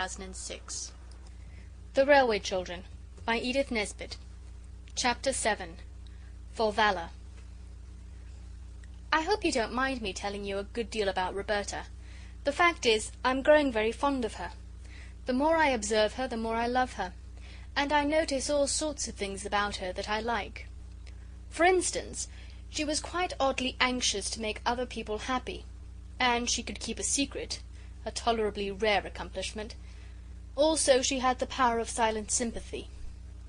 2006. The Railway Children by Edith Nesbit. Chapter 7. For Valour. I hope you don't mind me telling you a good deal about Roberta. The fact is, I'm growing very fond of her. The more I observe her, the more I love her. And I notice all sorts of things about her that I like. For instance, she was quite oddly anxious to make other people happy. And she could keep a secret, a tolerably rare accomplishment. Also, she had the power of silent sympathy.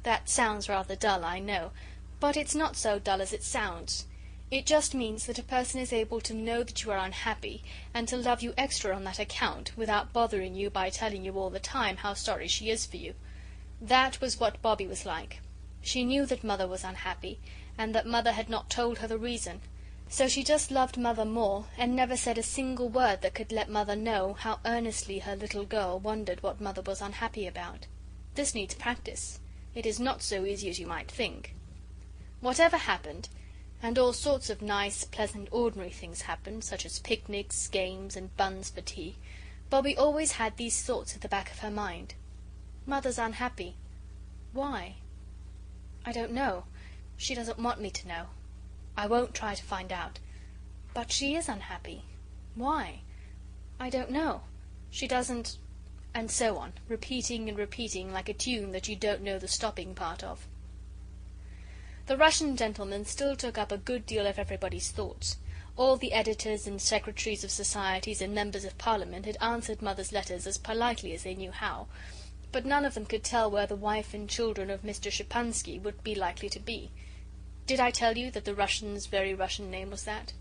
That sounds rather dull, I know, but it's not so dull as it sounds. It just means that a person is able to know that you are unhappy, and to love you extra on that account, without bothering you by telling you all the time how sorry she is for you. That was what Bobbie was like. She knew that Mother was unhappy, and that Mother had not told her the reason. So she just loved Mother more, and never said a single word that could let Mother know how earnestly her little girl wondered what Mother was unhappy about. This needs practice. It is not so easy as you might think. Whatever happened, and all sorts of nice, pleasant, ordinary things happened, such as picnics, games, and buns for tea, Bobbie always had these thoughts at the back of her mind. Mother's unhappy. Why? I don't know. She doesn't want me to know. I won't try to find out. But she is unhappy. Why? I don't know. She doesn't... And so on, repeating and repeating like a tune that you don't know the stopping part of. The Russian gentleman still took up a good deal of everybody's thoughts. All the editors and secretaries of societies and members of Parliament had answered Mother's letters as politely as they knew how, but none of them could tell where the wife and children of Mr. Shepansky would be likely to be. Did I tell you that the Russian's very Russian name was that?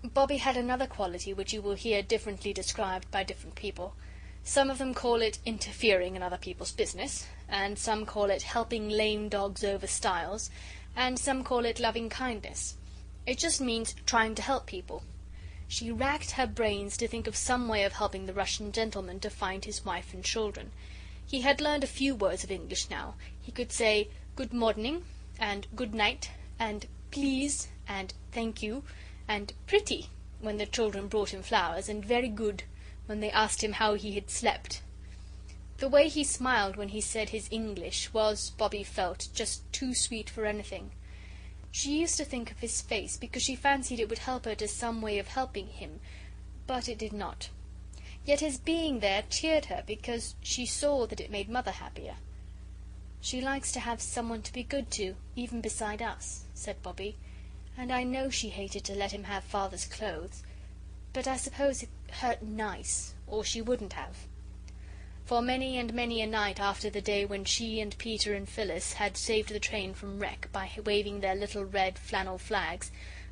Bobbie had another quality which you will hear differently described by different people. Some of them call it interfering in other people's business, and some call it helping lame dogs over stiles, and some call it loving kindness. It just means trying to help people. She racked her brains to think of some way of helping the Russian gentleman to find his wife and children. He had learned a few words of English now. He could say good morning, and good night, and please, and thank you, and pretty when the children brought him flowers, and very good when they asked him how he had slept. The way he smiled when he said his English was, Bobbie felt, just too sweet for anything. She used to think of his face because she fancied it would help her to some way of helping him, but it did not. Yet his being there cheered her because she saw that it made Mother happier. "She likes to have someone to be good to, even beside us," said Bobbie, "and I know she hated to let him have Father's clothes, but I suppose it hurt nice, or she wouldn't have." For many and many a night after the day when she and Peter and Phyllis had saved the train from wreck by waving their little red flannel flags,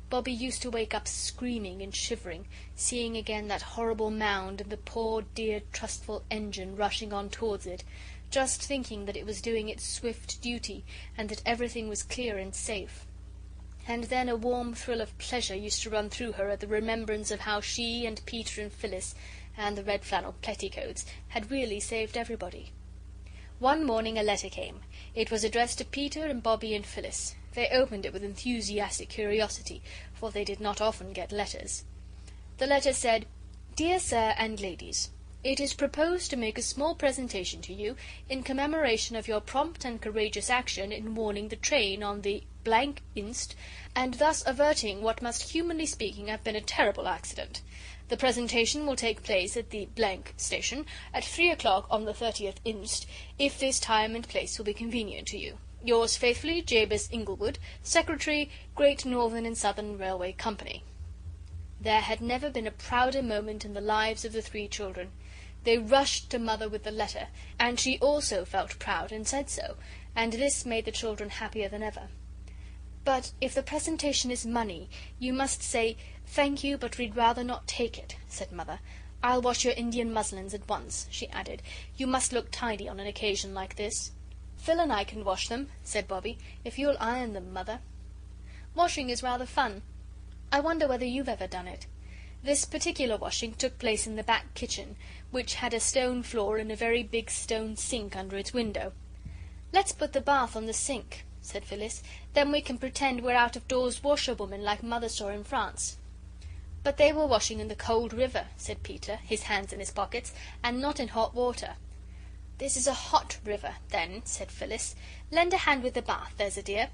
Bobbie used to wake up screaming and shivering, seeing again that horrible mound and the poor dear trustful engine rushing on towards it, just thinking that it was doing its swift duty, and that everything was clear and safe. And then a warm thrill of pleasure used to run through her at the remembrance of how she and Peter and Phyllis and the red flannel petticoats had really saved everybody. One morning a letter came. It was addressed to Peter and Bobbie and Phyllis. They opened it with enthusiastic curiosity, for they did not often get letters. The letter said, "Dear Sir and Ladies, it is proposed to make a small presentation to you in commemoration of your prompt and courageous action in warning the train on the inst, and thus averting what must, humanly speaking, have been a terrible accident. The presentation will take place at the station at 3 o'clock on the 30th inst, if this time and place will be convenient to you. Yours faithfully, Jabez Inglewood, Secretary, Great Northern and Southern Railway Company." There had never been a prouder moment in the lives of the three children. They rushed to Mother with the letter, and she also felt proud and said so, and this made the children happier than ever. "But if the presentation is money, you must say, 'Thank you, but we'd rather not take it,'" said Mother. "I'll wash your Indian muslins at once," she added. "You must look tidy on an occasion like this." "Phil and I can wash them," said Bobbie, "if you'll iron them, Mother." Washing is rather fun. I wonder whether you've ever done it. This particular washing took place in the back kitchen, which had a stone floor and a very big stone sink under its window. "Let's put the bath on the sink," said Phyllis. "Then we can pretend we're out-of-doors washerwoman like Mother saw in France." "But they were washing in the cold river," said Peter, his hands in his pockets, "and not in hot water. "This is a hot river, then," said Phyllis. "Lend a hand with the bath, there's a dear."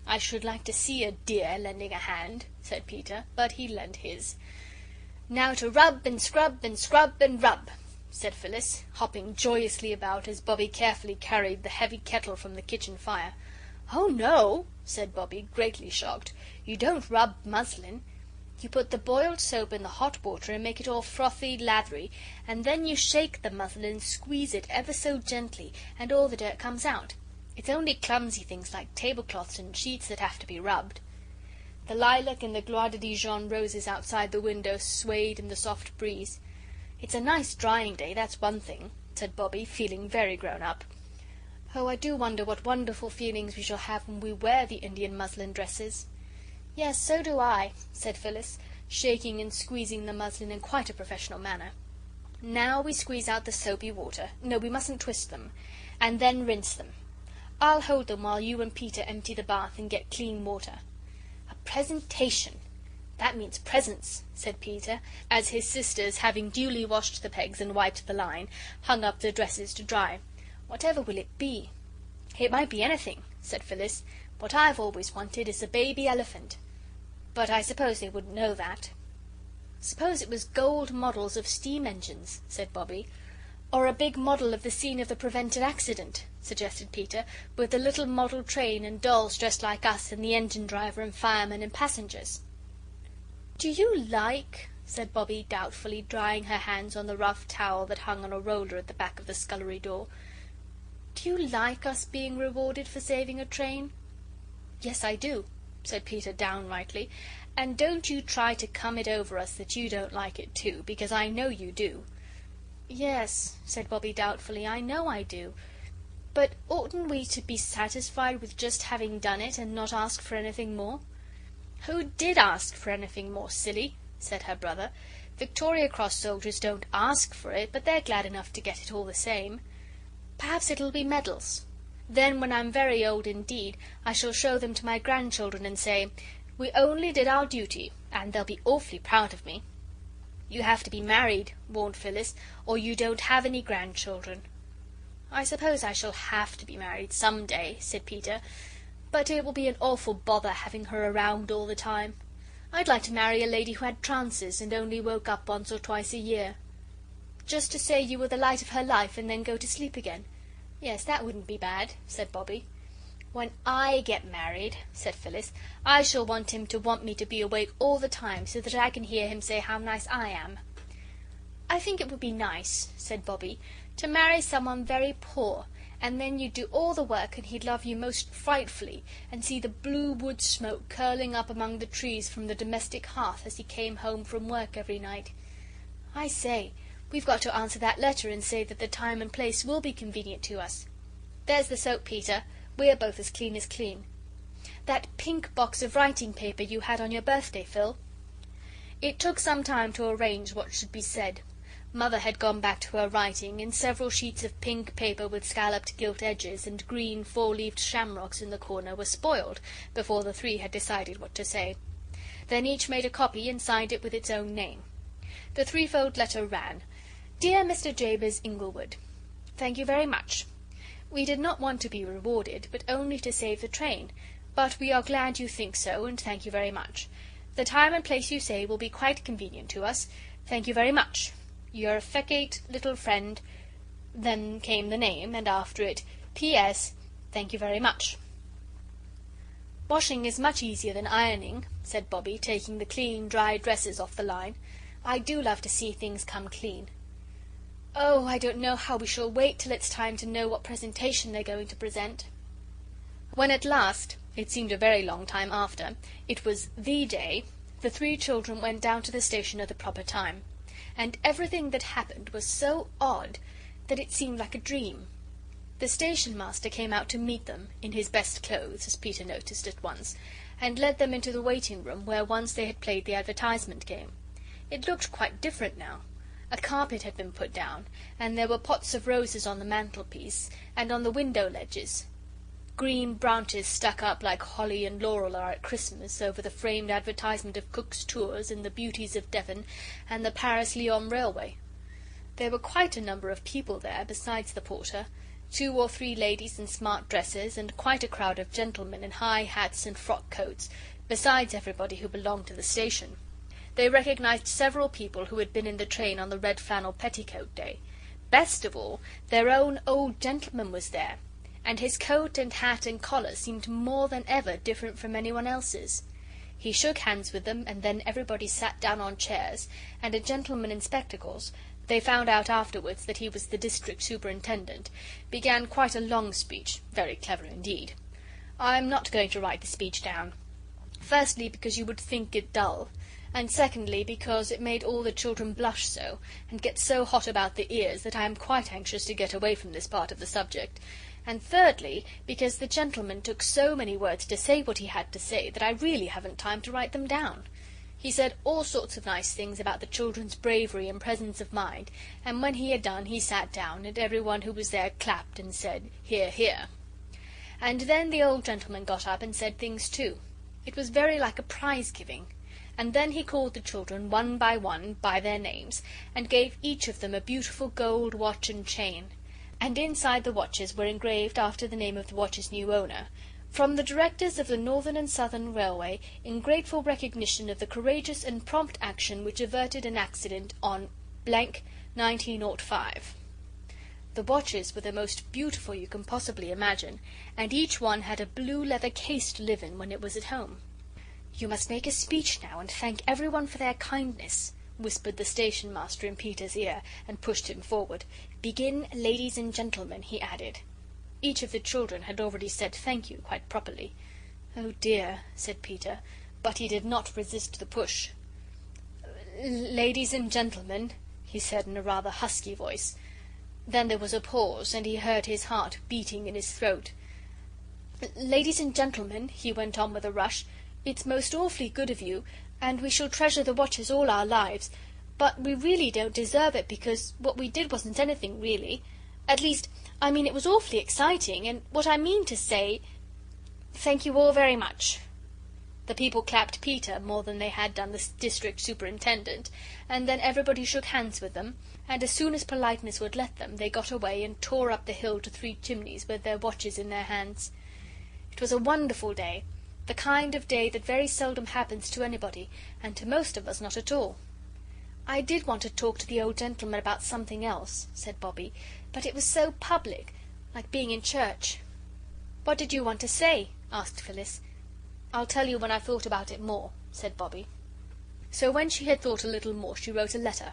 "I should like to see a dear lending a hand," said Peter, but he lent his. "Now to rub and scrub and scrub and rub," said Phyllis, hopping joyously about as Bobbie carefully carried the heavy kettle from the kitchen fire. "Oh, no," said Bobbie, greatly shocked. "You don't rub muslin. You put the boiled soap in the hot water and make it all frothy, lathery, and then you shake the muslin and squeeze it ever so gently, and all the dirt comes out. It's only clumsy things like tablecloths and sheets that have to be rubbed." The lilac and the Gloire de Dijon roses outside the window swayed in the soft breeze. "It's a nice drying day, that's one thing," said Bobbie, feeling very grown up. "Oh, I do wonder what wonderful feelings we shall have when we wear the Indian muslin dresses." "Yes, so do I," said Phyllis, shaking and squeezing the muslin in quite a professional manner. "Now we squeeze out the soapy water. No, we mustn't twist them. And then rinse them. I'll hold them while you and Peter empty the bath and get clean water." "A presentation! That means presents," said Peter, as his sisters, having duly washed the pegs and wiped the line, hung up the dresses to dry. "Whatever will it be?" "It might be anything," said Phyllis. "What I've always wanted is a baby elephant. But I suppose they wouldn't know that." "Suppose it was gold models of steam engines," said Bobbie. "Or a big model of the scene of the prevented accident," suggested Peter, "with the little model train and dolls dressed like us and the engine driver and firemen and passengers." "Do you like," said Bobbie doubtfully, drying her hands on the rough towel that hung on a roller at the back of the scullery door, "do you like us being rewarded for saving a train?" "Yes, I do," said Peter downrightly, "and don't you try to come it over us that you don't like it too, because I know you do." "Yes," said Bobbie doubtfully, "I know I do. But oughtn't we to be satisfied with just having done it and not ask for anything more?" "Who did ask for anything more, silly?" said her brother. "Victoria Cross soldiers don't ask for it, but they're glad enough to get it all the same. Perhaps it'll be medals. Then, when I'm very old indeed, I shall show them to my grandchildren and say, 'We only did our duty,' and they'll be awfully proud of me." "You have to be married," warned Phyllis, "or you don't have any grandchildren." "I suppose I shall have to be married some day," said Peter, "but it will be an awful bother having her around all the time. I'd like to marry a lady who had trances and only woke up once or twice a year." "Just to say you were the light of her life and then go to sleep again? Yes, that wouldn't be bad," said Bobbie. "When I get married," said Phyllis, "I shall want him to want me to be awake all the time, so that I can hear him say how nice I am." "I think it would be nice," said Bobbie, "to marry someone very poor, and then you'd do all the work and he'd love you most frightfully, and see the blue wood smoke curling up among the trees from the domestic hearth as he came home from work every night. I say, we've got to answer that letter and say that the time and place will be convenient to us. There's the soap, Peter. We're both as clean. That pink box of writing paper you had on your birthday, Phil." It took some time to arrange what should be said. Mother had gone back to her writing, and several sheets of pink paper with scalloped gilt edges and green four-leaved shamrocks in the corner were spoiled before the three had decided what to say. Then each made a copy and signed it with its own name. The threefold letter ran: "Dear Mr. Jabez Inglewood, thank you very much. We did not want to be rewarded, but only to save the train, but we are glad you think so, and thank you very much. The time and place you say will be quite convenient to us. Thank you very much. Your affectionate little friend." Then came the name, and after it, "P.S. Thank you very much." "Washing is much easier than ironing," said Bobbie, taking the clean, dry dresses off the line. "I do love to see things come clean. Oh, I don't know how we shall wait till it's time to know what presentation they're going to present." When at last, it seemed a very long time after, it was the day, the three children went down to the station at the proper time. And everything that happened was so odd that it seemed like a dream. The station master came out to meet them, in his best clothes, as Peter noticed at once, and led them into the waiting room where once they had played the advertisement game. It looked quite different now. A carpet had been put down, and there were pots of roses on the mantelpiece and on the window ledges. Green branches stuck up like holly and laurel are at Christmas over the framed advertisement of Cook's Tours and the Beauties of Devon and the Paris-Lyons Railway. There were quite a number of people there, besides the porter, 2 or 3 ladies in smart dresses, and quite a crowd of gentlemen in high hats and frock coats, besides everybody who belonged to the station. They recognized several people who had been in the train on the red flannel petticoat day. Best of all, their own old gentleman was there, and his coat and hat and collar seemed more than ever different from anyone else's. He shook hands with them, and then everybody sat down on chairs, and a gentleman in spectacles, they found out afterwards that he was the district superintendent, began quite a long speech, very clever indeed. I'm not going to write the speech down. Firstly, because you would think it dull, and secondly, because it made all the children blush so, and get so hot about the ears, that I am quite anxious to get away from this part of the subject, and thirdly, because the gentleman took so many words to say what he had to say, that I really haven't time to write them down. He said all sorts of nice things about the children's bravery and presence of mind, and when he had done he sat down, and everyone who was there clapped and said, "Hear, hear." And then the old gentleman got up and said things too. It was very like a prize-giving. And then he called the children one by their names, and gave each of them a beautiful gold watch and chain. And inside the watches were engraved, after the name of the watch's new owner, "From the directors of the Northern and Southern Railway, in grateful recognition of the courageous and prompt action which averted an accident on 1905. The watches were the most beautiful you can possibly imagine, and each one had a blue leather case to live in when it was at home. "You must make a speech now, and thank everyone for their kindness," whispered the station master in Peter's ear, and pushed him forward. "Begin, ladies and gentlemen," he added. Each of the children had already said thank you quite properly. "Oh dear," said Peter, but he did not resist the push. "Ladies and gentlemen," he said in a rather husky voice. Then there was a pause, and he heard his heart beating in his throat. "Ladies and gentlemen," he went on with a rush, "it's most awfully good of you, and we shall treasure the watches all our lives, but we really don't deserve it, because what we did wasn't anything really. At least, I mean, it was awfully exciting, and what I mean to say, thank you all very much." The people clapped Peter more than they had done the district superintendent, and then everybody shook hands with them, and as soon as politeness would let them, they got away and tore up the hill to Three Chimneys with their watches in their hands. It was a wonderful day, the kind of day that very seldom happens to anybody, and to most of us not at all. "I did want to talk to the old gentleman about something else," said Bobbie, "but it was so public, like being in church." "What did you want to say?" asked Phyllis. "I'll tell you when I've thought about it more," said Bobbie. So when she had thought a little more, she wrote a letter.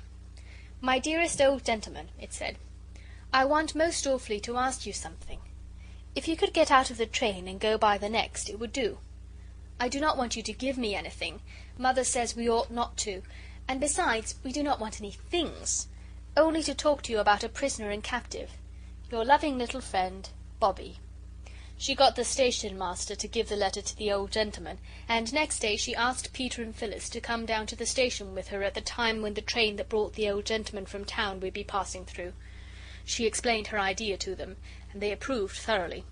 "My dearest old gentleman," it said, "I want most awfully to ask you something. If you could get out of the train and go by the next, it would do. I do not want you to give me anything. Mother says we ought not to, and besides, we do not want any things. Only to talk to you about a prisoner and captive. Your loving little friend, Bobbie." She got the station master to give the letter to the old gentleman, and next day she asked Peter and Phyllis to come down to the station with her at the time when the train that brought the old gentleman from town would be passing through. She explained her idea to them, and they approved thoroughly.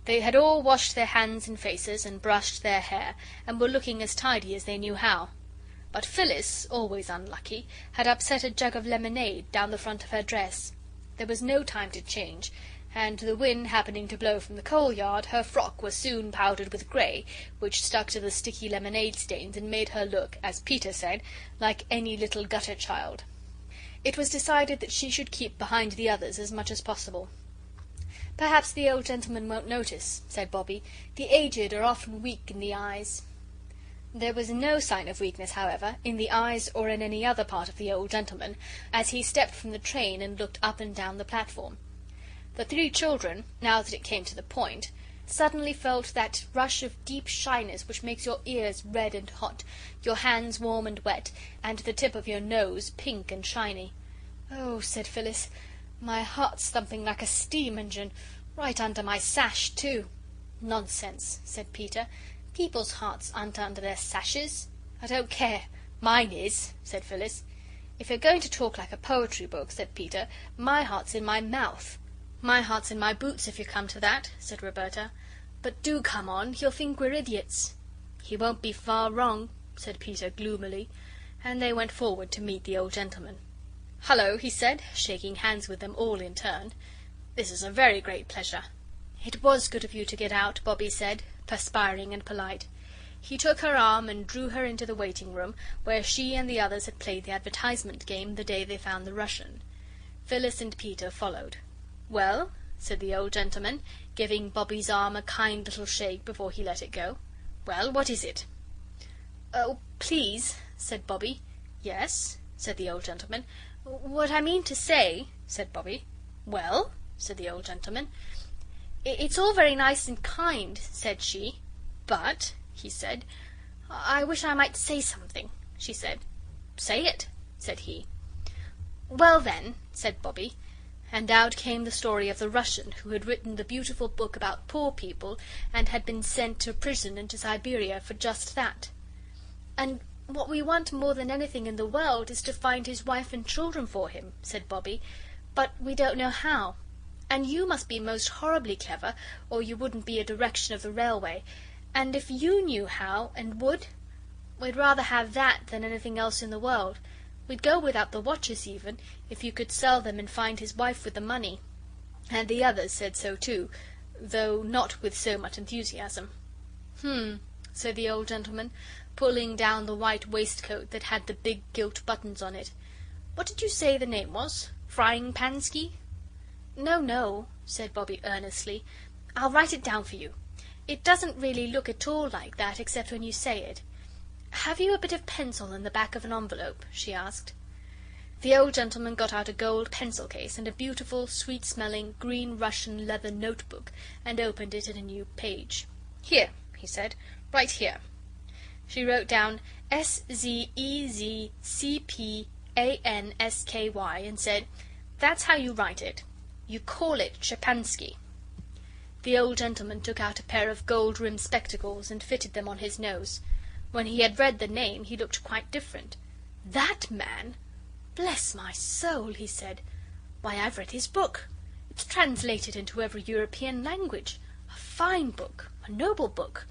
They had all washed their hands and faces, and brushed their hair, and were looking as tidy as they knew how. But Phyllis, always unlucky, had upset a jug of lemonade down the front of her dress. There was no time to change, and the wind happening to blow from the coal yard, her frock was soon powdered with grey, which stuck to the sticky lemonade stains and made her look, as Peter said, like any little gutter child. It was decided that she should keep behind the others as much as possible. "Perhaps the old gentleman won't notice," said Bobbie. "The aged are often weak in the eyes." There was no sign of weakness, however, in the eyes or in any other part of the old gentleman, as he stepped from the train and looked up and down the platform. The 3 children, now that it came to the point, suddenly felt that rush of deep shyness which makes your ears red and hot, your hands warm and wet, and the tip of your nose pink and shiny. "Oh," said Phyllis, "my heart's thumping like a steam engine, right under my sash too." "Nonsense," said Peter. "People's hearts aren't under their sashes." "I don't care. Mine is," said Phyllis. "If you're going to talk like a poetry book," said Peter, "my heart's in my mouth." "My heart's in my boots, if you come to that," said Roberta. "But do come on, he'll think we're idiots." "He won't be far wrong," said Peter gloomily, and they went forward to meet the old gentleman. "Hullo," he said, shaking hands with them all in turn. "This is a very great pleasure." "It was good of you to get out," Bobbie said, perspiring and polite. He took her arm and drew her into the waiting room, where she and the others had played the advertisement game the day they found the Russian. Phyllis and Peter followed. "Well?" said the old gentleman, giving Bobbie's arm a kind little shake before he let it go. "Well, what is it?" "Oh, please," said Bobbie. "Yes?" said the old gentleman. "What I mean to say," said Bobbie. "Well?" said the old gentleman. "It's all very nice and kind," said she. "But," he said, "I wish I might say something," she said. "Say it," said he. "Well, then," said Bobbie, and out came the story of the Russian who had written the beautiful book about poor people and had been sent to prison and to Siberia for just that. "And what we want more than anything in the world is to find his wife and children for him," said Bobbie, "but we don't know how. And you must be most horribly clever, or you wouldn't be a direction of the railway. And if you knew how, and would, we'd rather have that than anything else in the world. We'd go without the watches even, if you could sell them and find his wife with the money." And the others said so too, though not with so much enthusiasm. Said the old gentleman, pulling down the white waistcoat that had the big gilt buttons on it. "What did you say the name was? Frying Pansky?" "No, no," said Bobbie earnestly. "I'll write it down for you. It doesn't really look at all like that, except when you say it. Have you a bit of pencil in the back of an envelope?" she asked. The old gentleman got out a gold pencil case and a beautiful, sweet-smelling, green Russian leather notebook, and opened it at a new page. "Here," he said, "right here." She wrote down SZEZCPANSKY and said, "That's how you write it. You call it Shepansky." The old gentleman took out a pair of gold-rimmed spectacles and fitted them on his nose. When he had read the name he looked quite different. "That man? Bless my soul," he said. "Why, I've read his book. It's translated into every European language. A fine book, a noble book.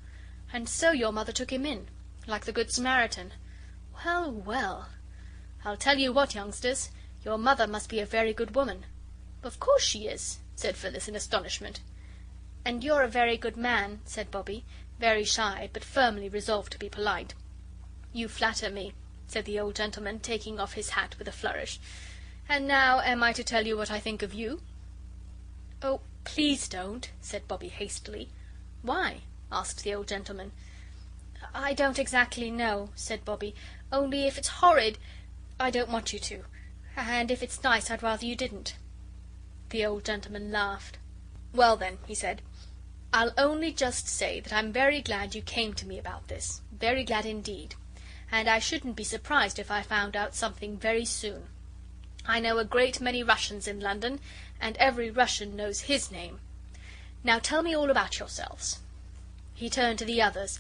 And so your mother took him in, like the Good Samaritan. Well, well. I'll tell you what, youngsters, your mother must be a very good woman." "Of course she is," said Phyllis in astonishment. "And you're a very good man," said Bobbie, very shy, but firmly resolved to be polite. "You flatter me," said the old gentleman, taking off his hat with a flourish. "And now am I to tell you what I think of you?" "Oh, please don't," said Bobbie hastily. "Why?" asked the old gentleman. "I don't exactly know," said Bobbie. "Only if it's horrid, I don't want you to. And if it's nice, I'd rather you didn't." The old gentleman laughed. "Well then," he said, "I'll only just say that I'm very glad you came to me about this. Very glad indeed. And I shouldn't be surprised if I found out something very soon. I know a great many Russians in London, and every Russian knows his name. Now tell me all about yourselves." He turned to the others,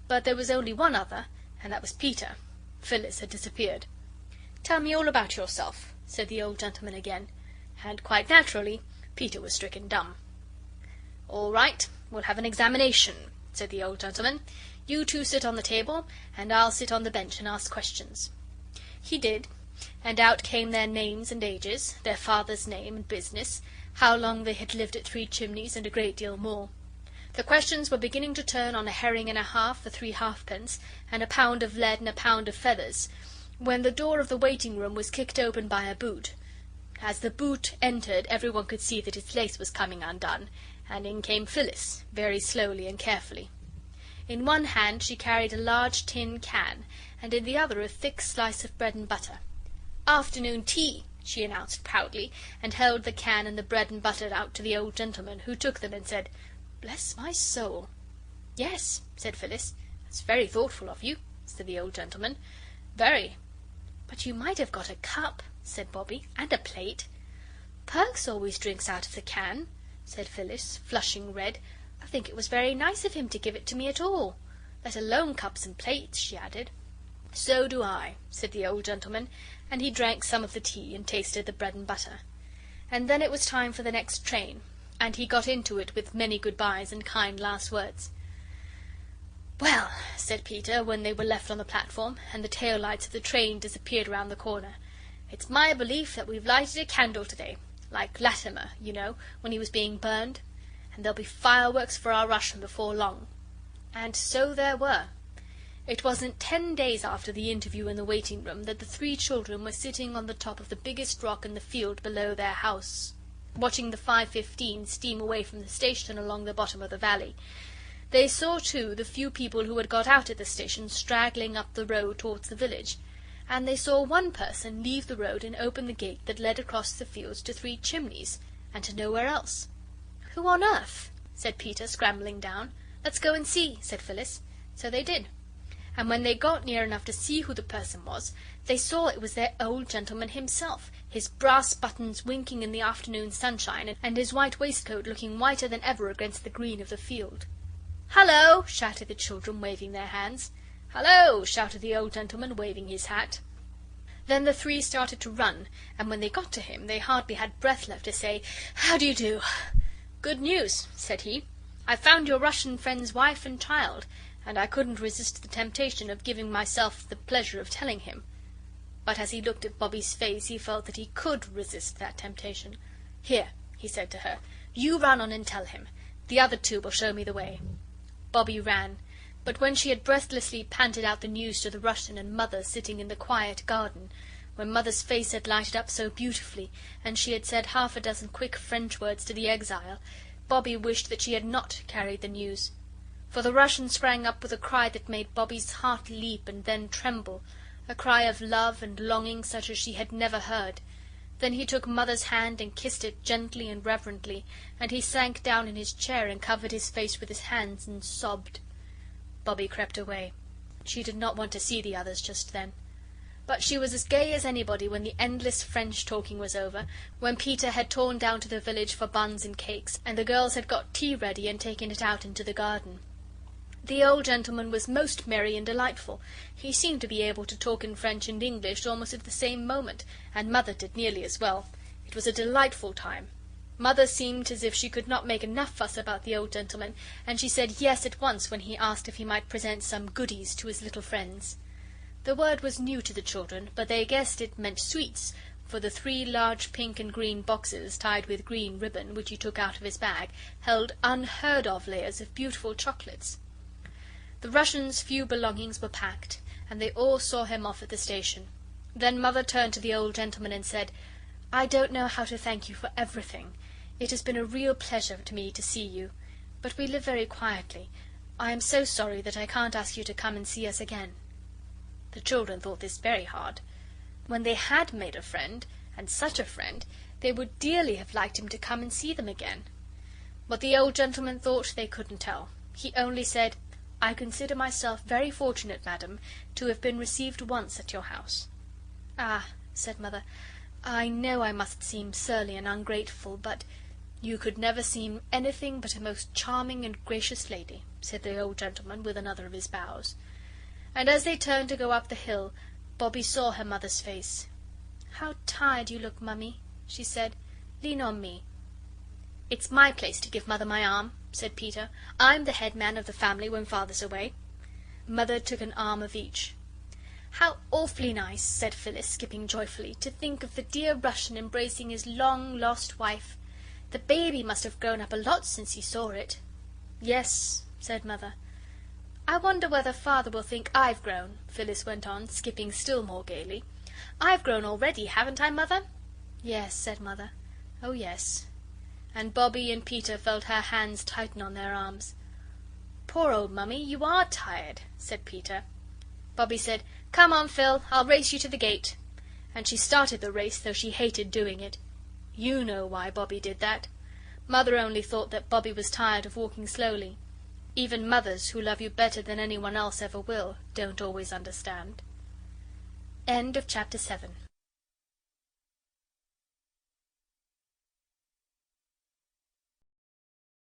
but there was only one other, and that was Peter. Phyllis had disappeared. "Tell me all about yourself," said the old gentleman again, and quite naturally Peter was stricken dumb. "All right, we'll have an examination," said the old gentleman. "You two sit on the table, and I'll sit on the bench and ask questions." He did, and out came their names and ages, their father's name and business, how long they had lived at Three Chimneys, and a great deal more. The questions were beginning to turn on a herring and a half for 3 halfpence, and a pound of lead and a pound of feathers, when the door of the waiting room was kicked open by a boot. As the boot entered, everyone could see that its lace was coming undone, and in came Phyllis, very slowly and carefully. In one hand she carried a large tin can, and in the other a thick slice of bread and butter. "Afternoon tea," she announced proudly, and held the can and the bread and butter out to the old gentleman, who took them and said, "Bless my soul." "Yes," said Phyllis. "That's very thoughtful of you," said the old gentleman. "Very." "But you might have got a cup," said Bobbie, "and a plate." "Perks always drinks out of the can," said Phyllis, flushing red. "I think it was very nice of him to give it to me at all. Let alone cups and plates," she added. "So do I," said the old gentleman, and he drank some of the tea and tasted the bread and butter. And then it was time for the next train, and he got into it with many good-byes and kind last words. "Well," said Peter, when they were left on the platform, and the tail lights of the train disappeared round the corner, It's my belief that we've lighted a candle today, like Latimer, you know, when he was being burned. And there'll be fireworks for our Russian before long." And so there were. It wasn't 10 days after the interview in the waiting room that the 3 children were sitting on the top of the biggest rock in the field below their house, watching the 5:15 steam away from the station along the bottom of the valley. They saw, too, the few people who had got out at the station straggling up the road towards the village, and they saw one person leave the road and open the gate that led across the fields to 3 Chimneys, and to nowhere else. "Who on earth?" said Peter, scrambling down. "Let's go and see," said Phyllis. So they did. And when they got near enough to see who the person was, they saw it was their old gentleman himself, his brass buttons winking in the afternoon sunshine, and his white waistcoat looking whiter than ever against the green of the field. "Hullo!" shouted the children, waving their hands. "Hullo!" shouted the old gentleman, waving his hat. Then the 3 started to run, and when they got to him they hardly had breath left to say, "How do you do?" "Good news," said he. "I found your Russian friend's wife and child, and I couldn't resist the temptation of giving myself the pleasure of telling him." But as he looked at Bobbie's face he felt that he could resist that temptation. "Here," he said to her, "you run on and tell him. The other 2 will show me the way." Bobbie ran, but when she had breathlessly panted out the news to the Russian and Mother sitting in the quiet garden, when Mother's face had lighted up so beautifully, and she had said half a dozen quick French words to the exile, Bobbie wished that she had not carried the news. For the Russian sprang up with a cry that made Bobbie's heart leap and then tremble, a cry of love and longing such as she had never heard. Then he took Mother's hand and kissed it gently and reverently, and he sank down in his chair and covered his face with his hands and sobbed. Bobbie crept away. She did not want to see the others just then. But she was as gay as anybody when the endless French talking was over, when Peter had torn down to the village for buns and cakes, and the girls had got tea ready and taken it out into the garden. The old gentleman was most merry and delightful. He seemed to be able to talk in French and English almost at the same moment, and Mother did nearly as well. It was a delightful time. Mother seemed as if she could not make enough fuss about the old gentleman, and she said yes at once when he asked if he might present some goodies to his little friends. The word was new to the children, but they guessed it meant sweets, for the 3 large pink and green boxes, tied with green ribbon, which he took out of his bag, held unheard-of layers of beautiful chocolates. The Russian's few belongings were packed, and they all saw him off at the station. Then Mother turned to the old gentleman and said, "I don't know how to thank you for everything. It has been a real pleasure to me to see you. But we live very quietly. I am so sorry that I can't ask you to come and see us again." The children thought this very hard. When they had made a friend, and such a friend, they would dearly have liked him to come and see them again. But the old gentleman thought they couldn't tell. He only said, "I consider myself very fortunate, madam, to have been received once at your house." "Ah," said Mother, "I know I must seem surly and ungrateful, but—" "You could never seem anything but a most charming and gracious lady," said the old gentleman, with another of his bows. And as they turned to go up the hill, Bobbie saw her mother's face. "How tired you look, Mummy," she said. "Lean on me." "It's my place to give Mother my arm," said Peter. "I'm the head man of the family when Father's away." Mother took an arm of each. "How awfully nice," said Phyllis, skipping joyfully, "to think of the dear Russian embracing his long-lost wife. The baby must have grown up a lot since he saw it." "Yes," said Mother. "I wonder whether Father will think I've grown," Phyllis went on, skipping still more gaily. "I've grown already, haven't I, Mother?" "Yes," said Mother. "Oh, yes." And Bobbie and Peter felt her hands tighten on their arms. "Poor old Mummy, you are tired," said Peter. Bobbie said, "Come on, Phil, I'll race you to the gate." And she started the race, though she hated doing it. You know why Bobbie did that. Mother only thought that Bobbie was tired of walking slowly. Even mothers, who love you better than anyone else ever will, don't always understand. End of chapter 7.